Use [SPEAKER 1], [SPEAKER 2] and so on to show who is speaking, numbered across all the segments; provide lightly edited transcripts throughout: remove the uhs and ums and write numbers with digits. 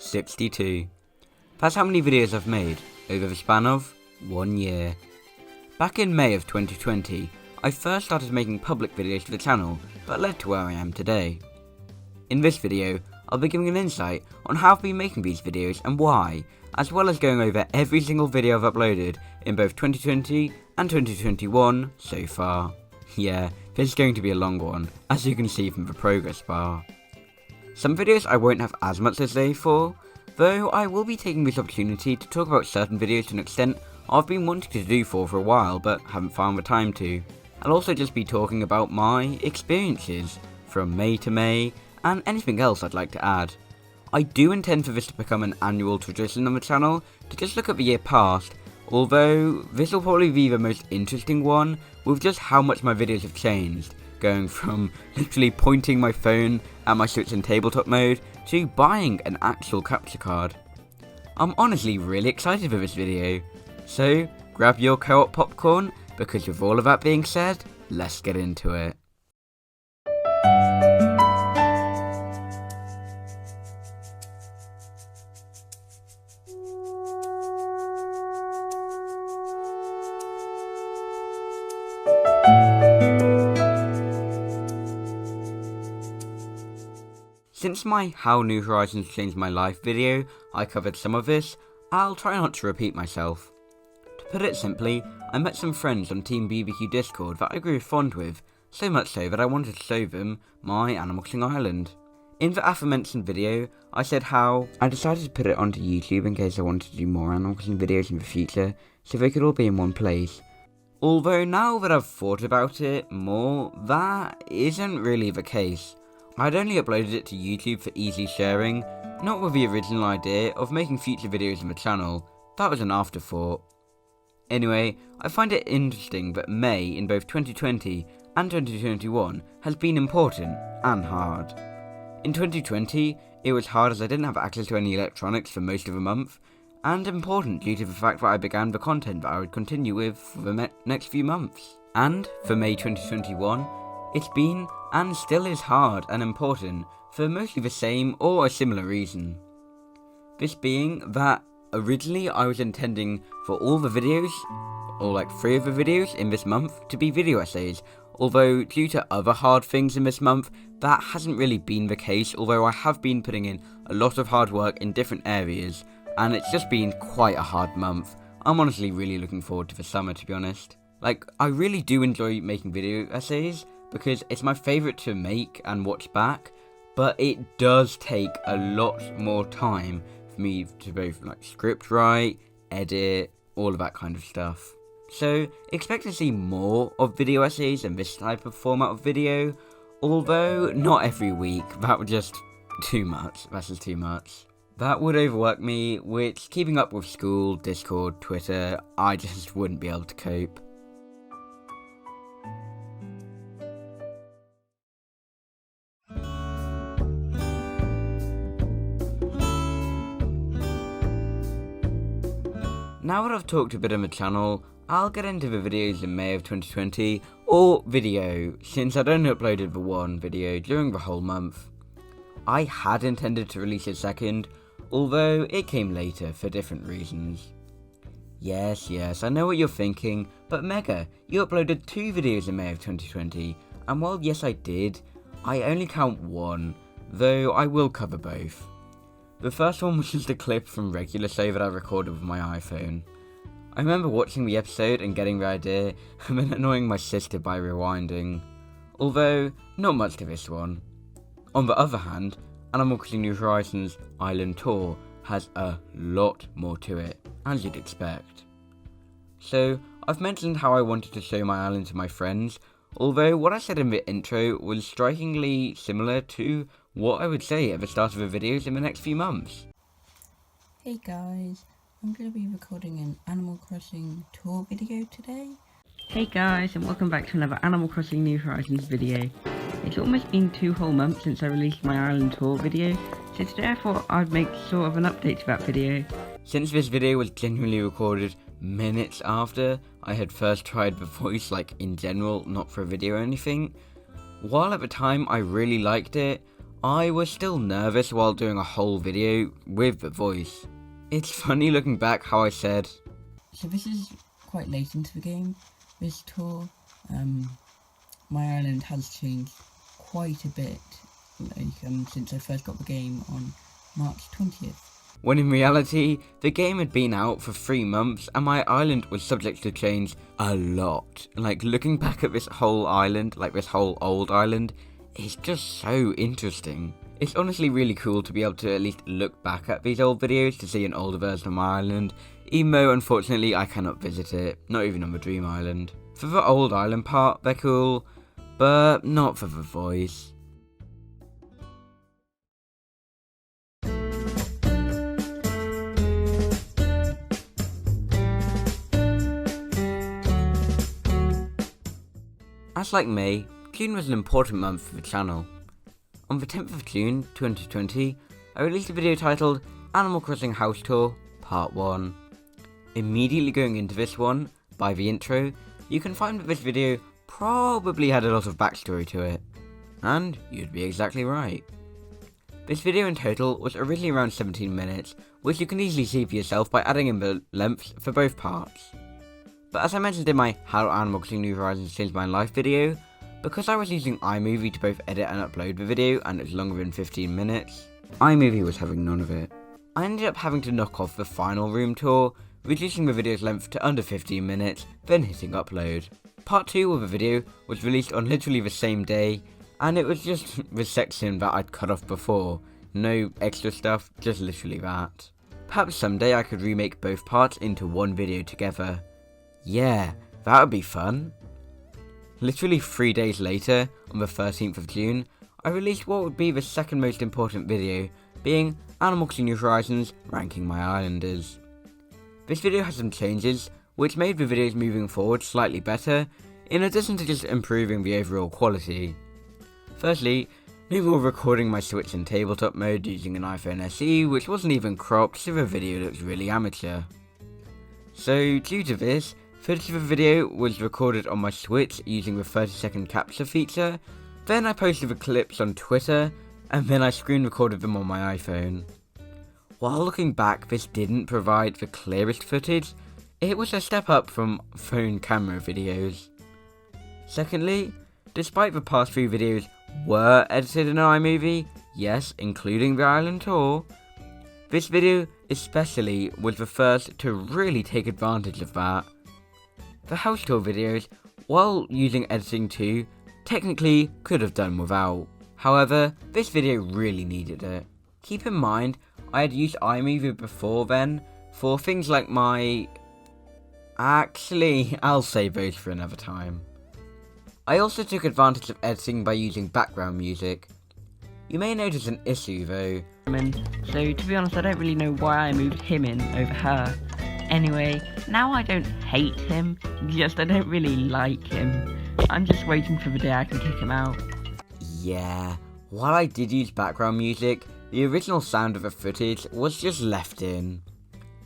[SPEAKER 1] 62. That's how many videos I've made over the span of 1 year. Back in May of 2020, I first started making public videos for the channel that led to where I am today. In this video, I'll be giving an insight on how I've been making these videos and why, as well as going over every single video I've uploaded in both 2020 and 2021 so far. Yeah, this is going to be a long one, as you can see from the progress bar. Some videos I won't have as much to say for, though I will be taking this opportunity to talk about certain videos to an extent I've been wanting to do for a while but haven't found the time to. I'll also just be talking about my experiences from May to May and anything else I'd like to add. I do intend for this to become an annual tradition on the channel to just look at the year past, although this will probably be the most interesting one with just how much my videos have changed, going from literally pointing my phone at my Switch in tabletop mode to buying an actual capture card. I'm honestly really excited for this video, so grab your co-op popcorn because with all of that being said, let's get into it. Since my How New Horizons Changed My Life video, I covered some of this, I'll try not to repeat myself. To put it simply, I met some friends on Team BBQ Discord that I grew fond with, so much so that I wanted to show them my Animal Crossing Island. In the aforementioned video, I said how I decided to put it onto YouTube in case I wanted to do more Animal Crossing videos in the future, so they could all be in one place. Although now that I've thought about it more, that isn't really the case. I'd only uploaded it to YouTube for easy sharing, not with the original idea of making future videos on the channel. That was an afterthought. Anyway, I find it interesting that May in both 2020 and 2021 has been important and hard. In 2020, it was hard as I didn't have access to any electronics for most of the month, and important due to the fact that I began the content that I would continue with for the next few months. And for May 2021, it's been and still is hard and important for mostly the same or a similar reason. This being that originally I was intending for all the videos, or like 3 of the videos in this month, to be video essays, although due to other hard things in this month, that hasn't really been the case, although I have been putting in a lot of hard work in different areas, and it's just been quite a hard month. I'm honestly really looking forward to the summer, to be honest. Like, I really do enjoy making video essays, because it's my favourite to make and watch back, but it does take a lot more time for me to both like script write, edit, all of that kind of stuff. So expect to see more of video essays and this type of format of video, although not every week. That would just too much. That's just too much. That would overwork me, which keeping up with school, Discord, Twitter, I just wouldn't be able to cope. Now that I've talked a bit on the channel, I'll get into the videos in May of 2020, or video, since I'd only uploaded the one video during the whole month. I had intended to release a second, although it came later for different reasons. Yes, I know what you're thinking, but Mega, you uploaded 2 videos in May of 2020, and while yes I did, I only count one, though I will cover both. The first one was just a clip from Regular Show that I recorded with my iPhone. I remember watching the episode and getting the idea, and then annoying my sister by rewinding. Although, not much to this one. On the other hand, Animal Crossing New Horizons Island Tour has a lot more to it, as you'd expect. So, I've mentioned how I wanted to show my island to my friends, although what I said in the intro was strikingly similar to what I would say at the start of the videos in the next few months.
[SPEAKER 2] Hey guys, I'm going to be recording an Animal Crossing tour video today.
[SPEAKER 3] Hey guys, and welcome back to another Animal Crossing New Horizons video. It's almost been 2 whole months since I released my island tour video, so today I thought I'd make sort of an update to that video.
[SPEAKER 1] Since this video was genuinely recorded minutes after I had first tried the voice, like in general, not for a video or anything, while at the time I really liked it, I was still nervous while doing a whole video with the voice. It's funny looking back how I said,
[SPEAKER 2] So this is quite late into the game, this tour. My island has changed quite a bit, since I first got the game on March 20th.
[SPEAKER 1] when in reality, the game had been out for 3 months and my island was subject to change a lot. Like, looking back at this whole island, like this whole old island, it's just so interesting. It's honestly really cool to be able to at least look back at these old videos to see an older version of my island, even though unfortunately I cannot visit it, not even on the Dream Island. For the old island part, they're cool, but not for the voice. As like May, June was an important month for the channel. On the 10th of June 2020, I released a video titled Animal Crossing House Tour Part 1. Immediately going into this one, by the intro, you can find that this video probably had a lot of backstory to it. And you'd be exactly right. This video in total was originally around 17 minutes, which you can easily see for yourself by adding in the lengths for both parts. But as I mentioned in my How Animal Crossing New Horizons Changed My Life video, because I was using iMovie to both edit and upload the video and it's longer than 15 minutes, iMovie was having none of it. I ended up having to knock off the final room tour, reducing the video's length to under 15 minutes, then hitting upload. Part 2 of the video was released on literally the same day, and it was just the section that I'd cut off before. No extra stuff, just literally that. Perhaps someday I could remake both parts into one video together. Yeah, that would be fun. Literally 3 days later, on the 13th of June, I released what would be the second most important video, being Animal Crossing New Horizons ranking my islanders. This video has some changes, which made the videos moving forward slightly better, in addition to just improving the overall quality. Firstly, no more recording my Switch in tabletop mode using an iPhone SE, which wasn't even cropped, so the video looks really amateur. So due to this, footage of the video was recorded on my Switch using the 30-second capture feature, then I posted the clips on Twitter, and then I screen recorded them on my iPhone. While looking back, this didn't provide the clearest footage, it was a step up from phone camera videos. Secondly, despite the past few videos were edited in iMovie, yes, including the island tour, this video especially was the first to really take advantage of that. The house tour videos, while using editing too, technically could have done without. However, this video really needed it. Keep in mind, I had used iMovie before then for things like my... Actually, I'll save those for another time. I also took advantage of editing by using background music. You may notice an issue though.
[SPEAKER 3] So to be honest, I don't really know why I moved him in over her. Anyway, now I don't hate him, just I don't really like him. I'm just waiting for the day I can kick him out.
[SPEAKER 1] Yeah, while I did use background music, the original sound of the footage was just left in.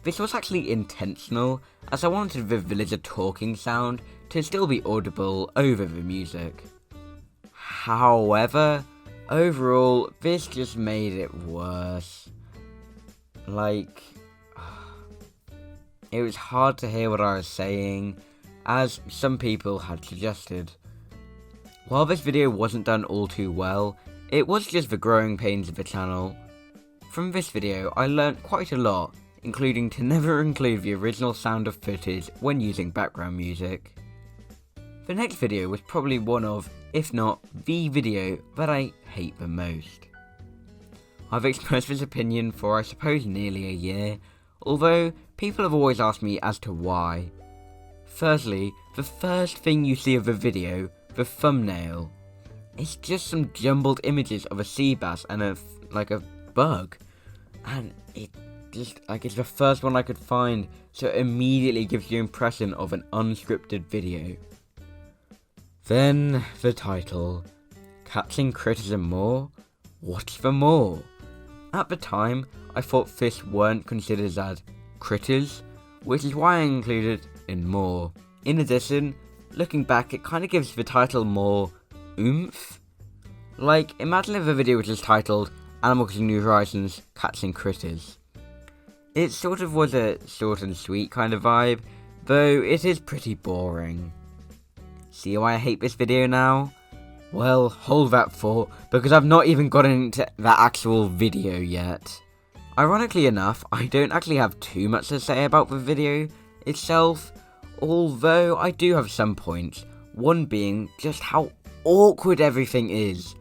[SPEAKER 1] This was actually intentional, as I wanted the villager talking sound to still be audible over the music. However, overall, this just made it worse. Like, it was hard to hear what I was saying, as some people had suggested. While this video wasn't done all too well, it was just the growing pains of the channel. From this video, I learnt quite a lot, including to never include the original sound of footage when using background music. The next video was probably one of, if not the video that I hate the most. I've expressed this opinion for I suppose nearly a year, although people have always asked me as to why. Firstly, the first thing you see of the video, the thumbnail, it's just some jumbled images of a sea bass and a bug, and it just, it's the first one I could find, so it immediately gives you the impression of an unscripted video. Then the title, Catching Critters and More? What's the more? At the time, I thought fish weren't considered as critters, which is why I included in more. In addition, looking back, it kind of gives the title more oomph. Like, imagine if a video was just titled Animal Crossing New Horizons Cats and Critters. It sort of was a short and sweet kind of vibe, though it is pretty boring. See why I hate this video now? Well, hold that thought, because I've not even gotten into that actual video yet. Ironically enough, I don't actually have too much to say about the video itself, although I do have some points, one being just how awkward everything is.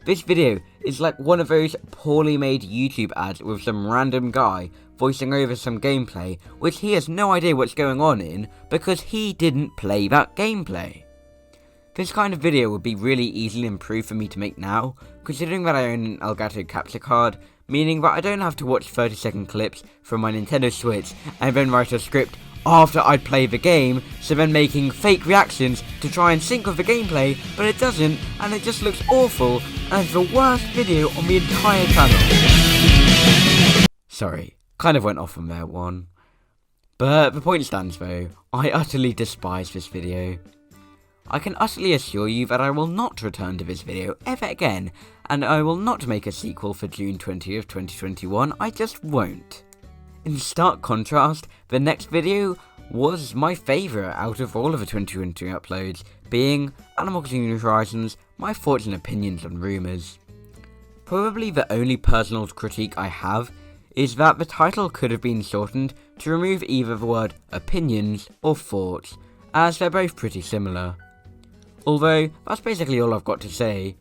[SPEAKER 1] This video is like one of those poorly made YouTube ads with some random guy voicing over some gameplay, which he has no idea what's going on in, because he didn't play that gameplay. This kind of video would be really easily improved for me to make now, considering that I own an Elgato capture card, meaning that I don't have to watch 30-second clips from my Nintendo Switch and then write a script after I'd play the game, so then making fake reactions to try and sync with the gameplay, but it doesn't, and it just looks awful, and it's the worst video on the entire channel. Sorry, kind of went off on that one. But the point stands though, I utterly despise this video. I can utterly assure you that I will not return to this video ever again, and I will not make a sequel for June 20th, 2021, I just won't. In stark contrast, the next video was my favourite out of all of the 2020 uploads, being Animal Crossing New Horizons, my thoughts and opinions on rumours. Probably the only personal critique I have is that the title could have been shortened to remove either the word opinions or thoughts, as they're both pretty similar. Although, that's basically all I've got to say.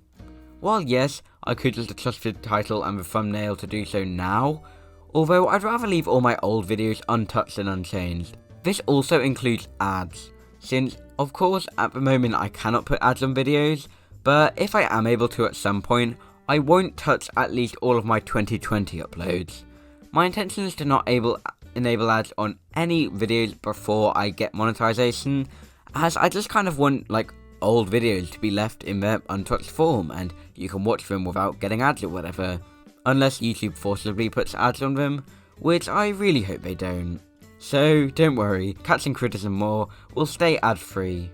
[SPEAKER 1] While yes, I could just adjust the title and the thumbnail to do so now, although I'd rather leave all my old videos untouched and unchanged. This also includes ads, since of course at the moment I cannot put ads on videos, but if I am able to at some point, I won't touch at least all of my 2020 uploads. My intention is to not enable ads on any videos before I get monetization, as I just kind of want like old videos to be left in their untouched form and you can watch them without getting ads or whatever, unless YouTube forcibly puts ads on them, which I really hope they don't. So don't worry, Cats and Critters and more will stay ad free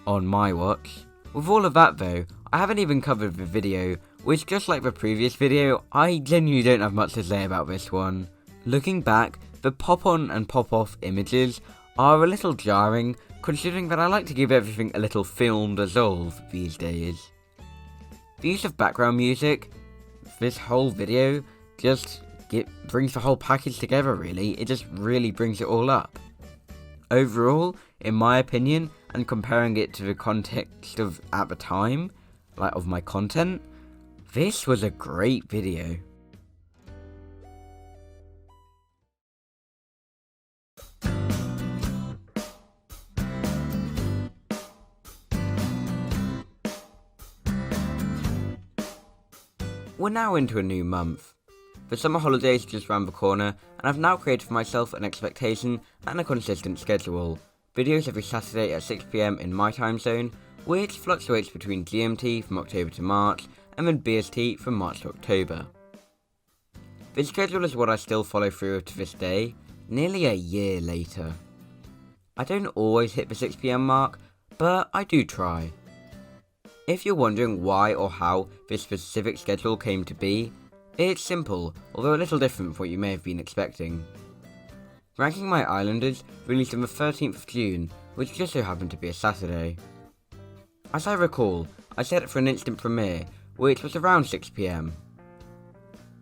[SPEAKER 1] on my watch. With all of that though, I haven't even covered the video, which just like the previous video, I genuinely don't have much to say about this one. Looking back, the pop on and pop off images are a little jarring, considering that I like to give everything a little film dissolve these days. The use of background music, this whole video, just brings the whole package together really, it just really brings it all up. Overall, in my opinion, and comparing it to the context of at the time, like of my content, this was a great video. We're now into a new month. The summer holidays are just round the corner, and I've now created for myself an expectation and a consistent schedule. Videos every Saturday at 6 PM in my time zone, which fluctuates between GMT from October to March, and then BST from March to October. This schedule is what I still follow through to this day, nearly a year later. I don't always hit the 6 PM mark, but I do try. If you're wondering why or how this specific schedule came to be, it's simple, although a little different from what you may have been expecting. Ranking My Islanders released on the 13th of June, which just so happened to be a Saturday. As I recall, I set it for an instant premiere, which was around 6 PM.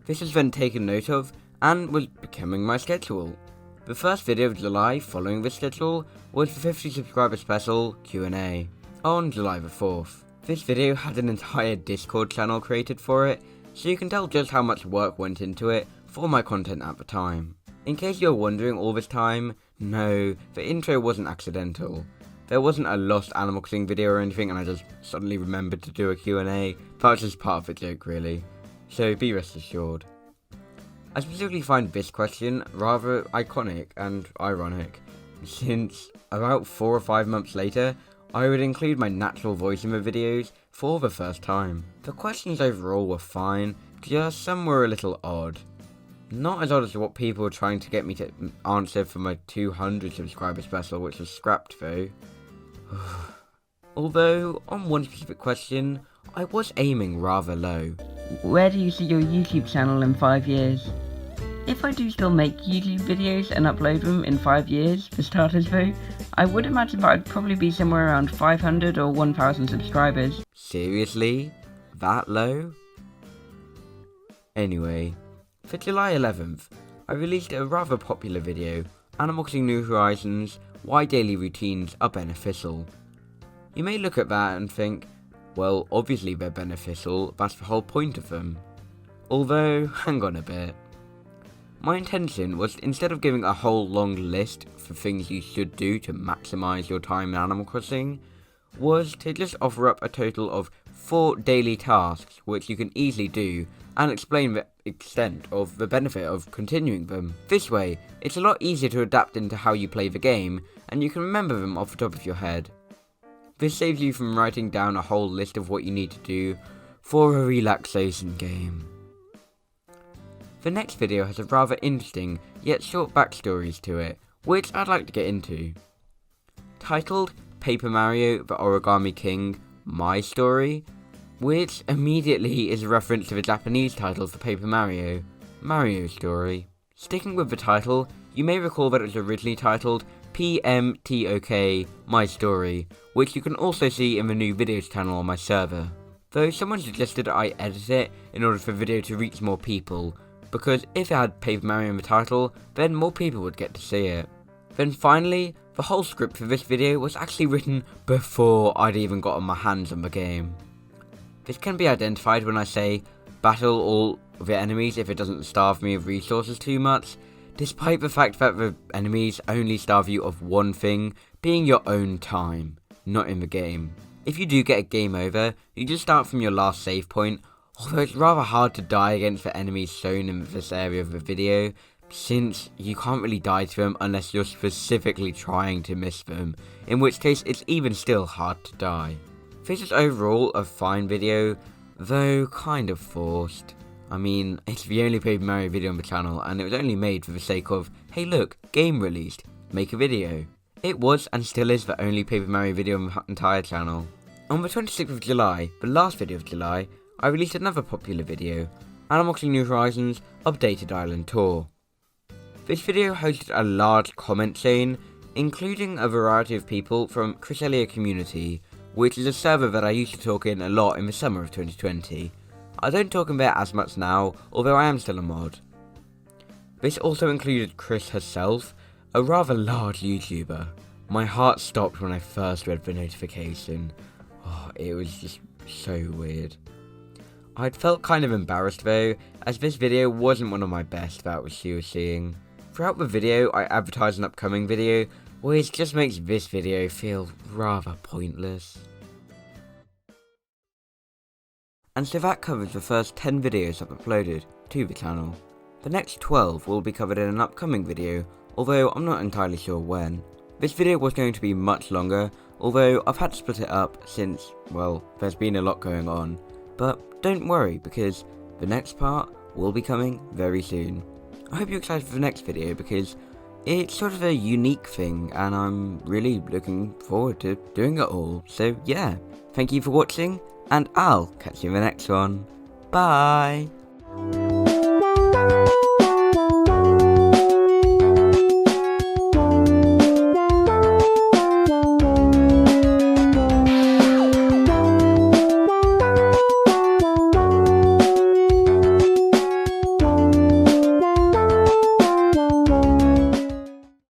[SPEAKER 1] This was then taken note of, and was becoming my schedule. The first video of July following this schedule was the 50 subscriber special Q&A, on July the 4th. This video had an entire Discord channel created for it, so you can tell just how much work went into it for my content at the time. In case you're wondering all this time, no, the intro wasn't accidental. There wasn't a lost Animal Crossing video or anything and I just suddenly remembered to do a Q&A, that was just part of the joke really. So be rest assured. I specifically find this question rather iconic and ironic, since about 4 or 5 months later, I would include my natural voice in the videos for the first time. The questions overall were fine, just some were a little odd. Not as odd as what people were trying to get me to answer for my 200 subscriber special, which was scrapped though. Although, on one specific question, I was aiming rather low.
[SPEAKER 3] Where do you see your YouTube channel in 5 years? If I do still make YouTube videos and upload them in 5 years, for starters though, I would imagine that I'd probably be somewhere around 500 or 1000 subscribers.
[SPEAKER 1] Seriously? That low? Anyway, for July 11th, I released a rather popular video, Animal Crossing New Horizons, Why Daily Routines Are Beneficial. You may look at that and think, well, obviously they're beneficial, that's the whole point of them. Although, hang on a bit. My intention was, instead of giving a whole long list for things you should do to maximise your time in Animal Crossing, was to just offer up a total of 4 daily tasks which you can easily do and explain the extent of the benefit of continuing them. This way, it's a lot easier to adapt into how you play the game, and you can remember them off the top of your head. This saves you from writing down a whole list of what you need to do for a relaxation game. The next video has a rather interesting yet short backstories to it, which I'd like to get into. Titled Paper Mario the Origami King, My Story, which immediately is a reference to the Japanese title for Paper Mario, Mario Story. Sticking with the title, you may recall that it was originally titled PMTOK My Story, which you can also see in the new videos channel on my server. Though someone suggested I edit it in order for the video to reach more people, because if it had Paper Mario in the title, then more people would get to see it. Then finally, the whole script for this video was actually written before I'd even gotten my hands on the game. This can be identified when I say, battle all the enemies if it doesn't starve me of resources too much, despite the fact that the enemies only starve you of one thing, being your own time, not in the game. If you do get a game over, you just start from your last save point, although it's rather hard to die against the enemies shown in this area of the video, since you can't really die to them unless you're specifically trying to miss them, in which case it's even still hard to die. This is overall a fine video, though kind of forced. I mean, it's the only Paper Mario video on the channel, and it was only made for the sake of, hey look, game released, make a video. It was and still is the only Paper Mario video on the entire channel. On the 26th of July, the last video of July, I released another popular video, Animal Crossing New Horizons Updated Island Tour. This video hosted a large comment chain, including a variety of people from Cresselia Community, which is a server that I used to talk in a lot in the summer of 2020. I don't talk in there as much now, although I am still a mod. This also included Chris herself, a rather large YouTuber. My heart stopped when I first read the notification. Oh, it was just so weird. I'd felt kind of embarrassed though, as this video wasn't one of my best that she was seeing. Throughout the video, I advertised an upcoming video, which just makes this video feel rather pointless. And so that covers the first 10 videos I've uploaded to the channel. The next 12 will be covered in an upcoming video, although I'm not entirely sure when. This video was going to be much longer, although I've had to split it up since, well, there's been a lot going on. But don't worry, because the next part will be coming very soon. I hope you're excited for the next video, because it's sort of a unique thing, and I'm really looking forward to doing it all. So yeah, thank you for watching, and I'll catch you in the next one. Bye!